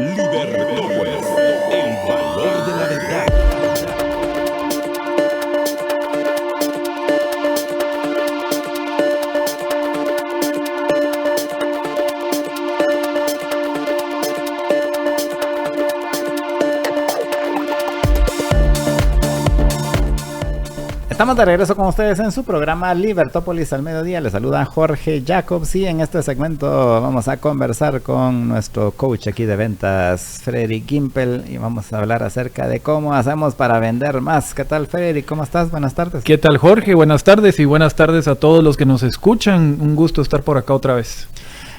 Libertópolis, el valor de la verdad. Estamos de regreso con ustedes en su programa Libertópolis al mediodía. Les saluda Jorge Jacobs y en este segmento vamos a conversar con nuestro coach aquí de ventas, Frederick Gimpel, y vamos a hablar acerca de cómo hacemos para vender más. ¿Qué tal, Frederick? ¿Cómo estás? Buenas tardes. ¿Qué tal, Jorge? Buenas tardes y buenas tardes a todos los que nos escuchan. Un gusto estar por acá otra vez.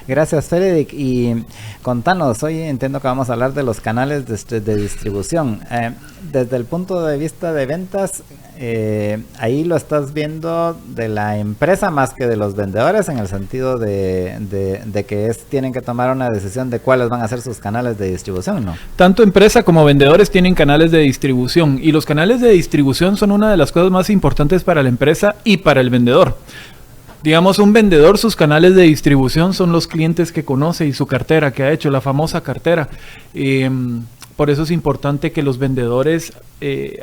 Gracias, Frederick. Y contanos, hoy entiendo que vamos a hablar de los canales de distribución. Desde el punto de vista de ventas, ahí lo estás viendo de la empresa más que de los vendedores, en el sentido de que tienen que tomar una decisión de cuáles van a ser sus canales de distribución, ¿no? Tanto empresa como vendedores tienen canales de distribución, y los canales de distribución son una de las cosas más importantes para la empresa y para el vendedor. Digamos, un vendedor, sus canales de distribución son los clientes que conoce y su cartera que ha hecho, la famosa cartera. Por eso es importante que los vendedores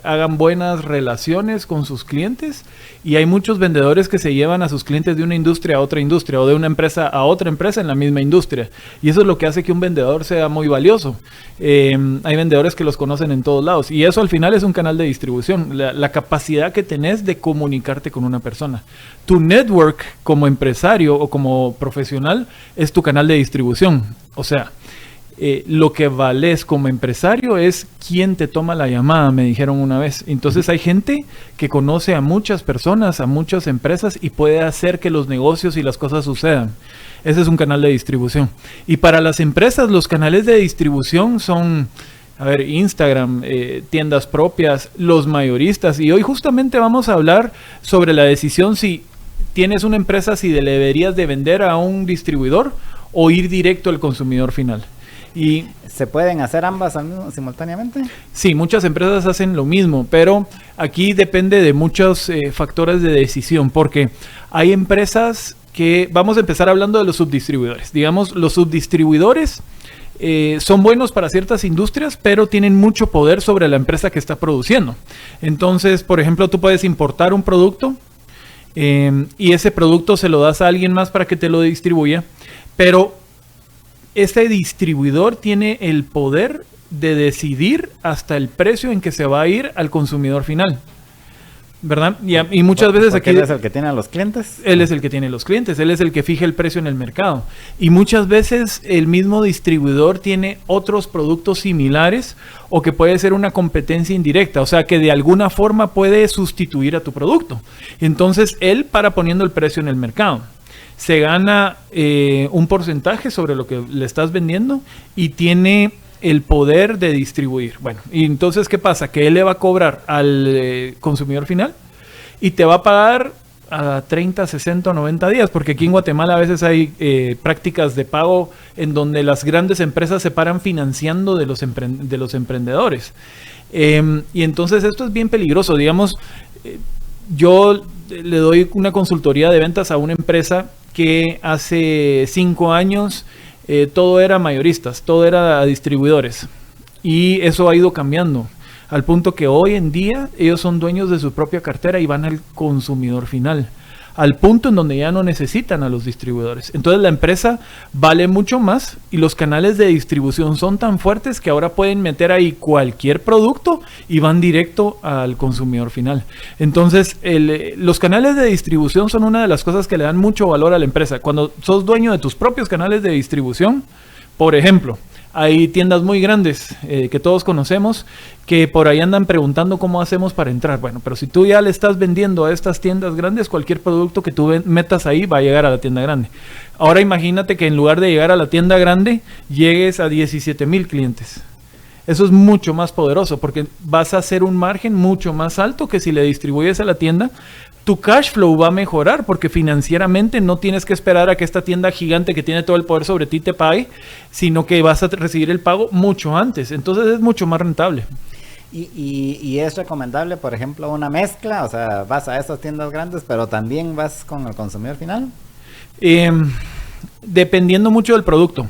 hagan buenas relaciones con sus clientes, y hay muchos vendedores que se llevan a sus clientes de una industria a otra industria o de una empresa a otra empresa en la misma industria, y eso es lo que hace que un vendedor sea muy valioso. Hay vendedores que los conocen en todos lados, y eso al final es un canal de distribución, la capacidad que tenés de comunicarte con una persona. Tu network como empresario o como profesional es tu canal de distribución. O sea, lo que vales como empresario es quién te toma la llamada, me dijeron una vez. Entonces hay gente que conoce a muchas personas, a muchas empresas, y puede hacer que los negocios y las cosas sucedan. Ese es un canal de distribución. Y para las empresas, los canales de distribución son, Instagram, tiendas propias, los mayoristas. Y hoy justamente vamos a hablar sobre la decisión si tienes una empresa, si le deberías de vender a un distribuidor o ir directo al consumidor final. Y ¿se pueden hacer ambas simultáneamente? Sí, muchas empresas hacen lo mismo, pero aquí depende de muchos factores de decisión, porque hay empresas que, vamos a empezar hablando de los subdistribuidores. Digamos, los subdistribuidores son buenos para ciertas industrias, pero tienen mucho poder sobre la empresa que está produciendo. Entonces, por ejemplo, tú puedes importar un producto y ese producto se lo das a alguien más para que te lo distribuya, pero este distribuidor tiene el poder de decidir hasta el precio en que se va a ir al consumidor final, ¿verdad? Y muchas veces aquí... ¿Él es el que tiene a los clientes? Él es el que tiene los clientes, él es el que fija el precio en el mercado. Y muchas veces el mismo distribuidor tiene otros productos similares, o que puede ser una competencia indirecta, o sea que de alguna forma puede sustituir a tu producto. Entonces él para poniendo el precio en el mercado. Se gana un porcentaje sobre lo que le estás vendiendo y tiene el poder de distribuir. Bueno, y entonces, ¿qué pasa? Que él le va a cobrar al consumidor final y te va a pagar a 30, 60 o 90 días, porque aquí en Guatemala a veces hay prácticas de pago en donde las grandes empresas se paran financiando de los emprendedores. Y entonces esto es bien peligroso. Digamos, yo le doy una consultoría de ventas a una empresa que hace 5 años todo era mayoristas, todo era distribuidores, y eso ha ido cambiando al punto que hoy en día ellos son dueños de su propia cartera y van al consumidor final, al punto en donde ya no necesitan a los distribuidores. Entonces la empresa vale mucho más y los canales de distribución son tan fuertes que ahora pueden meter ahí cualquier producto y van directo al consumidor final. Entonces los canales de distribución son una de las cosas que le dan mucho valor a la empresa. Cuando sos dueño de tus propios canales de distribución, por ejemplo, hay tiendas muy grandes que todos conocemos que por ahí andan preguntando cómo hacemos para entrar. Bueno, pero si tú ya le estás vendiendo a estas tiendas grandes, cualquier producto que tú metas ahí va a llegar a la tienda grande. Ahora imagínate que en lugar de llegar a la tienda grande, llegues a 17,000 clientes. Eso es mucho más poderoso porque vas a hacer un margen mucho más alto que si le distribuyes a la tienda. Tu cash flow va a mejorar porque financieramente no tienes que esperar a que esta tienda gigante que tiene todo el poder sobre ti te pague, sino que vas a recibir el pago mucho antes. Entonces es mucho más rentable. Y es recomendable, por ejemplo, una mezcla, o sea, vas a estas tiendas grandes, pero también vas con el consumidor final. Dependiendo mucho del producto.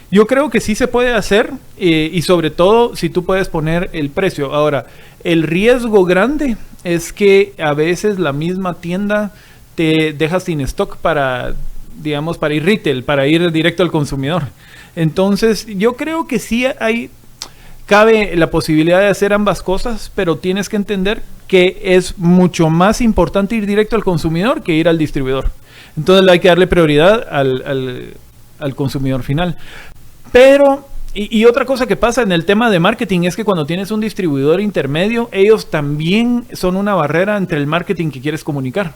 Yo creo que sí se puede hacer y sobre todo si tú puedes poner el precio. Ahora, el riesgo grande es que a veces la misma tienda te deja sin stock para, digamos, para ir retail, para ir directo al consumidor. Entonces, yo creo que sí cabe la posibilidad de hacer ambas cosas, pero tienes que entender que es mucho más importante ir directo al consumidor que ir al distribuidor. Entonces hay que darle prioridad al consumidor final. Pero, y otra cosa que pasa en el tema de marketing es que cuando tienes un distribuidor intermedio, ellos también son una barrera entre el marketing que quieres comunicar.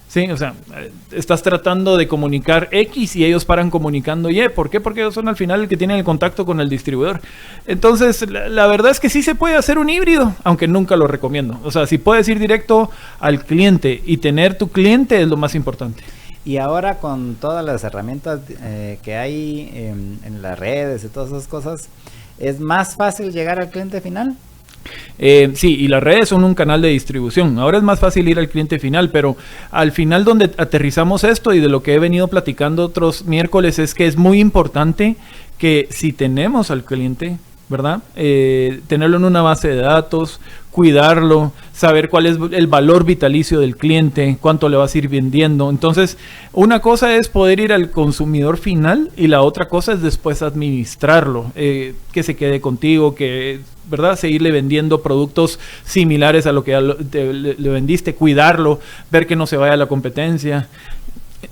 Sí, o sea, estás tratando de comunicar X y ellos paran comunicando Y. ¿Por qué? Porque ellos son al final el que tienen el contacto con el distribuidor. Entonces, la verdad es que sí se puede hacer un híbrido, aunque nunca lo recomiendo. O sea, si puedes ir directo al cliente y tener tu cliente es lo más importante. Y ahora con todas las herramientas que hay en las redes y todas esas cosas, ¿es más fácil llegar al cliente final? Sí, y las redes son un canal de distribución. Ahora es más fácil ir al cliente final, pero al final donde aterrizamos esto y de lo que he venido platicando otros miércoles es que es muy importante que si tenemos al cliente, ¿verdad? Tenerlo en una base de datos, cuidarlo, saber cuál es el valor vitalicio del cliente, cuánto le vas a ir vendiendo. Entonces, una cosa es poder ir al consumidor final y la otra cosa es después administrarlo, que se quede contigo, que, ¿verdad? Seguirle vendiendo productos similares a lo que ya le vendiste, cuidarlo, ver que no se vaya a la competencia.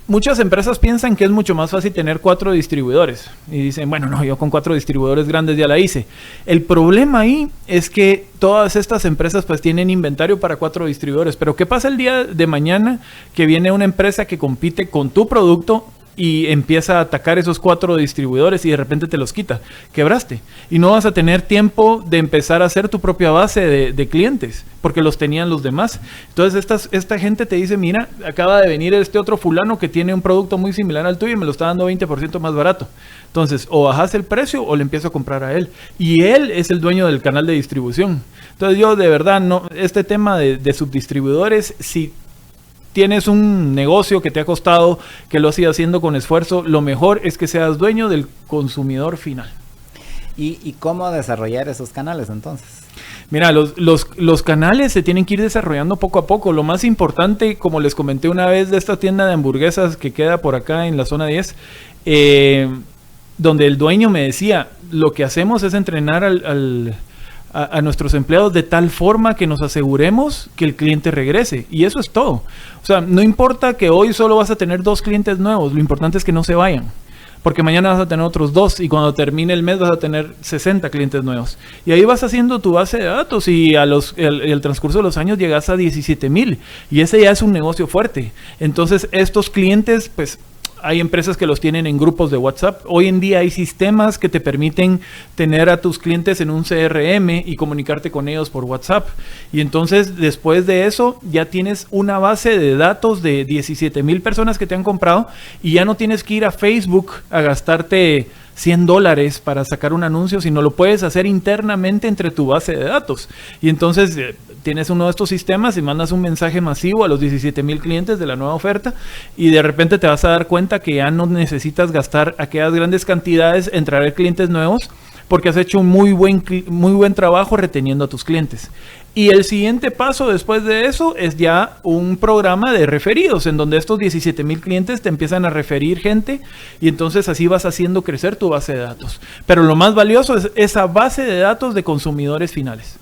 Muchas empresas piensan que es mucho más fácil tener 4 distribuidores y dicen, bueno, no, yo con 4 distribuidores grandes ya la hice. El problema ahí es que todas estas empresas pues tienen inventario para 4 distribuidores, pero ¿qué pasa el día de mañana que viene una empresa que compite con tu producto y empieza a atacar esos 4 distribuidores y de repente te los quita? Quebraste y no vas a tener tiempo de empezar a hacer tu propia base de clientes porque los tenían los demás. Entonces esta gente te dice, mira, acaba de venir este otro fulano que tiene un producto muy similar al tuyo y me lo está dando 20% más barato. Entonces o bajas el precio o le empiezo a comprar a él y él es el dueño del canal de distribución. Entonces yo de verdad no, este tema de subdistribuidores, si tienes un negocio que te ha costado, que lo has ido haciendo con esfuerzo, lo mejor es que seas dueño del consumidor final. ¿Y cómo desarrollar esos canales entonces? Mira, los canales se tienen que ir desarrollando poco a poco. Lo más importante, como les comenté una vez, de esta tienda de hamburguesas que queda por acá en la zona 10, donde el dueño me decía, lo que hacemos es entrenar a nuestros empleados de tal forma que nos aseguremos que el cliente regrese. Y eso es todo. O sea, no importa que hoy solo vas a tener 2 clientes nuevos, lo importante es que no se vayan. Porque mañana vas a tener otros 2 y cuando termine el mes vas a tener 60 clientes nuevos. Y ahí vas haciendo tu base de datos y el transcurso de los años llegas a 17,000. Y ese ya es un negocio fuerte. Entonces estos clientes, pues hay empresas que los tienen en grupos de WhatsApp. Hoy en día hay sistemas que te permiten tener a tus clientes en un CRM y comunicarte con ellos por WhatsApp. Y entonces, después de eso, ya tienes una base de datos de 17,000 personas que te han comprado y ya no tienes que ir a Facebook a gastarte $100 para sacar un anuncio, sino lo puedes hacer internamente entre tu base de datos. Y entonces tienes uno de estos sistemas y mandas un mensaje masivo a los 17,000 clientes de la nueva oferta y de repente te vas a dar cuenta que ya no necesitas gastar aquellas grandes cantidades en traer clientes nuevos porque has hecho un muy buen trabajo reteniendo a tus clientes. Y el siguiente paso después de eso es ya un programa de referidos, en donde estos 17,000 clientes te empiezan a referir gente y entonces así vas haciendo crecer tu base de datos. Pero lo más valioso es esa base de datos de consumidores finales.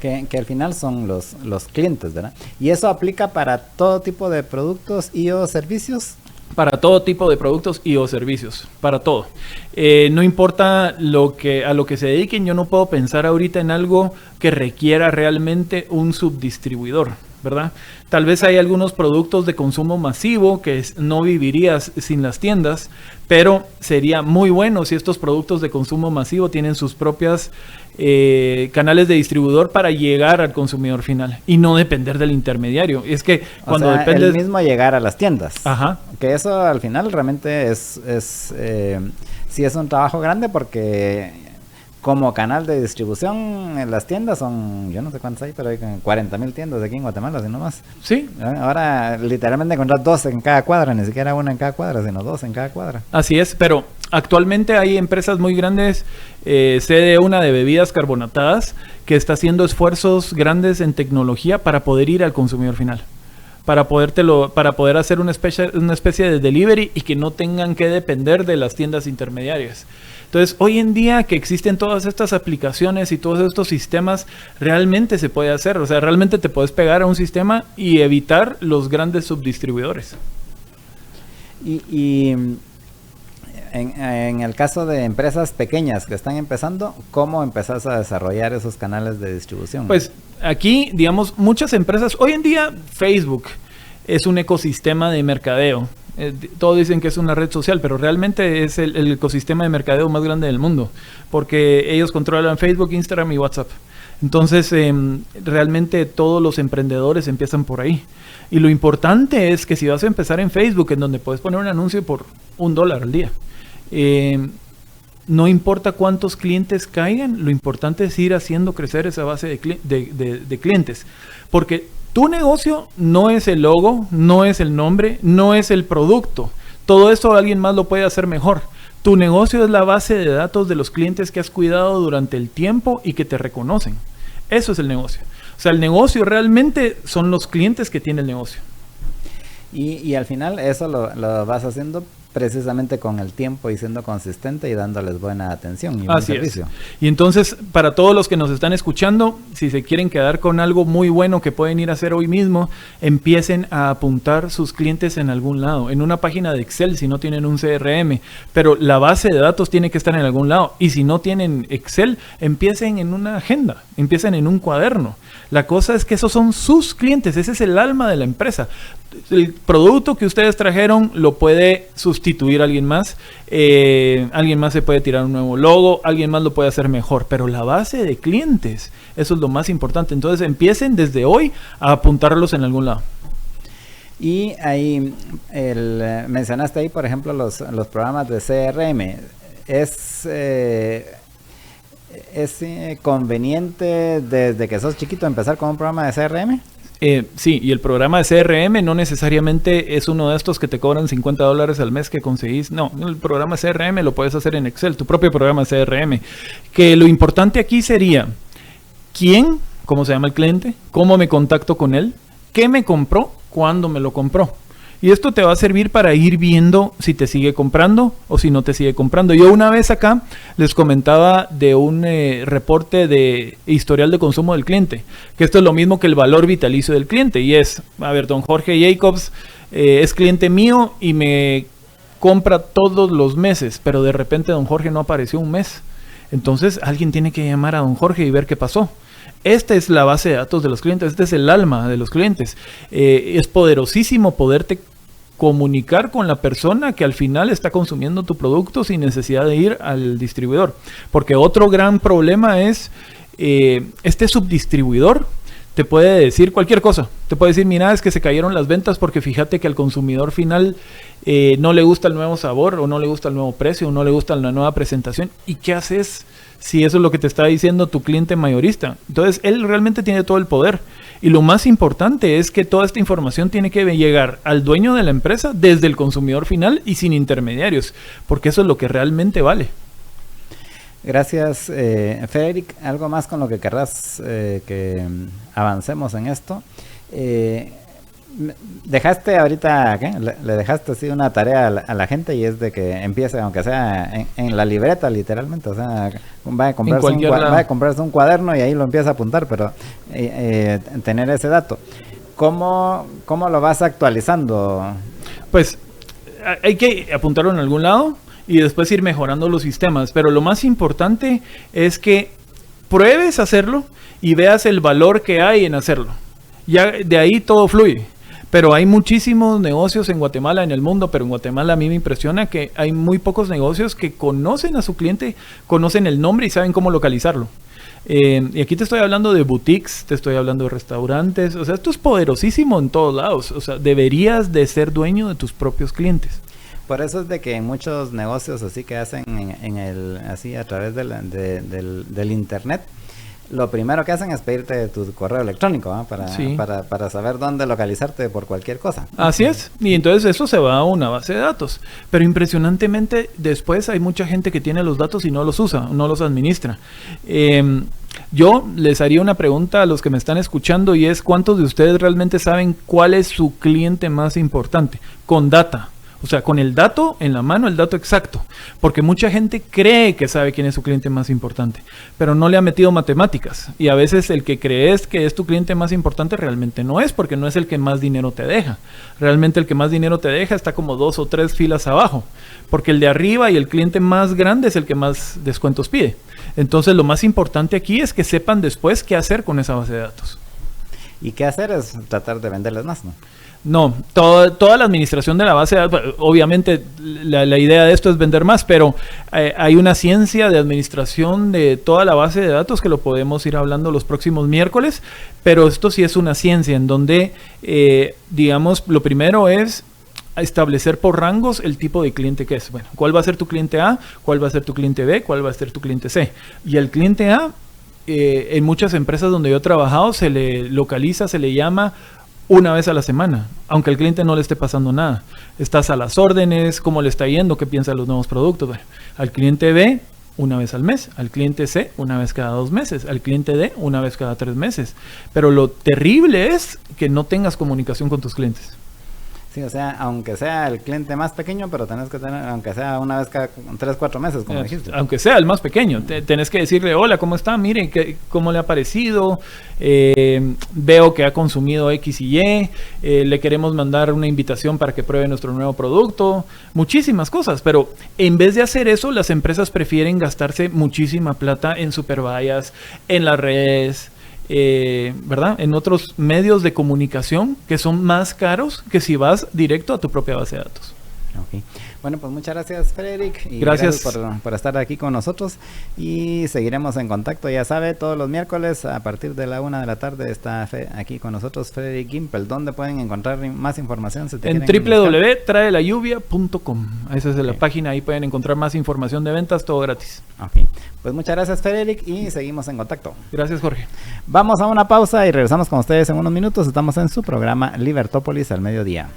Que al final son los clientes, ¿verdad? ¿Y eso aplica para todo tipo de productos y o servicios? Para todo tipo de productos y o servicios, para todo. No importa a lo que se dediquen, yo no puedo pensar ahorita en algo que requiera realmente un subdistribuidor, ¿verdad? Tal vez hay algunos productos de consumo masivo que no vivirías sin las tiendas, pero sería muy bueno si estos productos de consumo masivo tienen sus propias canales de distribuidor para llegar al consumidor final y no depender del intermediario. Es que cuando dependes... el mismo llegar a las tiendas. Ajá. Que eso al final realmente sí es un trabajo grande porque como canal de distribución, en las tiendas son, yo no sé cuántas hay, pero hay 40,000 tiendas aquí en Guatemala, si no más. Sí. Ahora literalmente encontrar 2 en cada cuadra, ni siquiera una en cada cuadra, sino 2 en cada cuadra. Así es, pero actualmente hay empresas muy grandes, sé de una de bebidas carbonatadas, que está haciendo esfuerzos grandes en tecnología para poder ir al consumidor final. Para poder hacer una especie de delivery y que no tengan que depender de las tiendas intermediarias. Entonces, hoy en día que existen todas estas aplicaciones y todos estos sistemas, realmente se puede hacer. O sea, realmente te puedes pegar a un sistema y evitar los grandes subdistribuidores. Y en el caso de empresas pequeñas que están empezando, ¿cómo empezás a desarrollar esos canales de distribución? Pues aquí, digamos, muchas empresas, hoy en día Facebook es un ecosistema de mercadeo. Todos dicen que es una red social, pero realmente es el ecosistema de mercadeo más grande del mundo, porque ellos controlan Facebook, Instagram y WhatsApp. Entonces, realmente todos los emprendedores empiezan por ahí. Y lo importante es que si vas a empezar en Facebook, en donde puedes poner un anuncio por $1 al día, no importa cuántos clientes caigan, lo importante es ir haciendo crecer esa base de clientes. Porque tu negocio no es el logo, no es el nombre, no es el producto. Todo esto alguien más lo puede hacer mejor. Tu negocio es la base de datos de los clientes que has cuidado durante el tiempo y que te reconocen. Eso es el negocio. O sea, el negocio realmente son los clientes que tiene el negocio. Y al final eso lo vas haciendo precisamente con el tiempo y siendo consistente y dándoles buena atención y buen servicio. Y entonces, para todos los que nos están escuchando, si se quieren quedar con algo muy bueno que pueden ir a hacer hoy mismo, empiecen a apuntar sus clientes en algún lado, en una página de Excel si no tienen un CRM, pero la base de datos tiene que estar en algún lado. Y si no tienen Excel, empiecen en una agenda, empiecen en un cuaderno. La cosa es que esos son sus clientes, ese es el alma de la empresa. El producto que ustedes trajeron lo puede sustituir alguien más se puede tirar un nuevo logo, alguien más lo puede hacer mejor, pero la base de clientes, eso es lo más importante. Entonces empiecen desde hoy a apuntarlos en algún lado. Y ahí mencionaste ahí, por ejemplo, los programas de CRM. ¿Es conveniente desde que sos chiquito empezar con un programa de CRM? Sí, y el programa de CRM no necesariamente es uno de estos que te cobran $50 al mes que conseguís. No, el programa de CRM lo puedes hacer en Excel, tu propio programa de CRM. Que lo importante aquí sería, ¿quién? ¿Cómo se llama el cliente? ¿Cómo me contacto con él? ¿Qué me compró? ¿Cuándo me lo compró? Y esto te va a servir para ir viendo si te sigue comprando o si no te sigue comprando. Yo una vez acá les comentaba de un reporte de historial de consumo del cliente, que esto es lo mismo que el valor vitalicio del cliente. Y es, a ver, don Jorge Jacobs es cliente mío y me compra todos los meses, pero de repente don Jorge no apareció un mes. Entonces alguien tiene que llamar a don Jorge y ver qué pasó. Esta es la base de datos de los clientes, este es el alma de los clientes. Es poderosísimo poderte comunicar con la persona que al final está consumiendo tu producto sin necesidad de ir al distribuidor. Porque otro gran problema es este subdistribuidor te puede decir cualquier cosa. Te puede decir, mira, es que se cayeron las ventas porque fíjate que al consumidor final no le gusta el nuevo sabor o no le gusta el nuevo precio o no le gusta la nueva presentación. ¿Y qué haces si eso es lo que te está diciendo tu cliente mayorista? Entonces, él realmente tiene todo el poder. Y lo más importante es que toda esta información tiene que llegar al dueño de la empresa desde el consumidor final y sin intermediarios, porque eso es lo que realmente vale. Gracias, Frederick. ¿Algo más con lo que querrás que avancemos en esto? Dejaste ahorita, ¿qué? Le dejaste así una tarea a la gente y es de que empiece, aunque sea en la libreta literalmente, o sea, va a comprarse un cuaderno y ahí lo empieza a apuntar, pero tener ese dato. ¿Cómo lo vas actualizando? Pues hay que apuntarlo en algún lado y después ir mejorando los sistemas, pero lo más importante es que pruebes hacerlo y veas el valor que hay en hacerlo. Ya de ahí todo fluye. Pero hay muchísimos negocios en Guatemala, en el mundo, pero en Guatemala a mí me impresiona que hay muy pocos negocios que conocen a su cliente, conocen el nombre y saben cómo localizarlo. Y aquí te estoy hablando de boutiques, te estoy hablando de restaurantes, o sea, esto es poderosísimo en todos lados. O sea, deberías de ser dueño de tus propios clientes. Por eso es de que en muchos negocios así que hacen así a través del internet, lo primero que hacen es pedirte tu correo electrónico, ¿ah? Para saber dónde localizarte por cualquier cosa. Así es, y entonces eso se va a una base de datos, pero impresionantemente después hay mucha gente que tiene los datos y no los usa, no los administra. Yo les haría una pregunta a los que me están escuchando y es: ¿cuántos de ustedes realmente saben cuál es su cliente más importante? Con data. O sea, con el dato en la mano, el dato exacto. Porque mucha gente cree que sabe quién es su cliente más importante, pero no le ha metido matemáticas. Y a veces el que crees que es tu cliente más importante realmente no es, porque no es el que más dinero te deja. Realmente el que más dinero te deja está como 2 o 3 filas abajo. Porque el de arriba y el cliente más grande es el que más descuentos pide. Entonces lo más importante aquí es que sepan después qué hacer con esa base de datos. Y qué hacer es tratar de venderles más, ¿no? No, toda la administración de la base de datos, obviamente la idea de esto es vender más, pero hay una ciencia de administración de toda la base de datos que lo podemos ir hablando los próximos miércoles, pero esto sí es una ciencia en donde, digamos, lo primero es establecer por rangos el tipo de cliente que es. Bueno, ¿cuál va a ser tu cliente A? ¿Cuál va a ser tu cliente B? ¿Cuál va a ser tu cliente C? Y el cliente A, en muchas empresas donde yo he trabajado, se le localiza, se le llama una vez a la semana, aunque al cliente no le esté pasando nada. Estás a las órdenes, cómo le está yendo, qué piensa de los nuevos productos. Bueno, al cliente B, una vez al mes. Al cliente C, una vez cada 2 meses. Al cliente D, una vez cada 3 meses. Pero lo terrible es que no tengas comunicación con tus clientes. Sí, o sea, aunque sea el cliente más pequeño, pero tenés que tener, aunque sea una vez cada 3, 4 meses, como dijiste. Aunque sea el más pequeño, tenés que decirle: hola, ¿cómo está? Miren, ¿cómo le ha parecido? Veo que ha consumido X y Y, le queremos mandar una invitación para que pruebe nuestro nuevo producto, muchísimas cosas, pero en vez de hacer eso, las empresas prefieren gastarse muchísima plata en supervallas, en las redes, ¿verdad? En otros medios de comunicación que son más caros que si vas directo a tu propia base de datos. Okay. Bueno, pues muchas gracias, Frederick. Y gracias por estar aquí con nosotros. Y seguiremos en contacto. Ya sabe, todos los miércoles a partir de la 1 de la tarde está aquí con nosotros Frederick Gimpel. ¿Dónde pueden encontrar más información? En www.traelayuvia.com. Esa es la página. Ahí pueden encontrar más información de ventas, todo gratis. Ok. Pues muchas gracias, Frederick, y seguimos en contacto. Gracias, Jorge. Vamos a una pausa y regresamos con ustedes en unos minutos. Estamos en su programa Libertópolis al mediodía.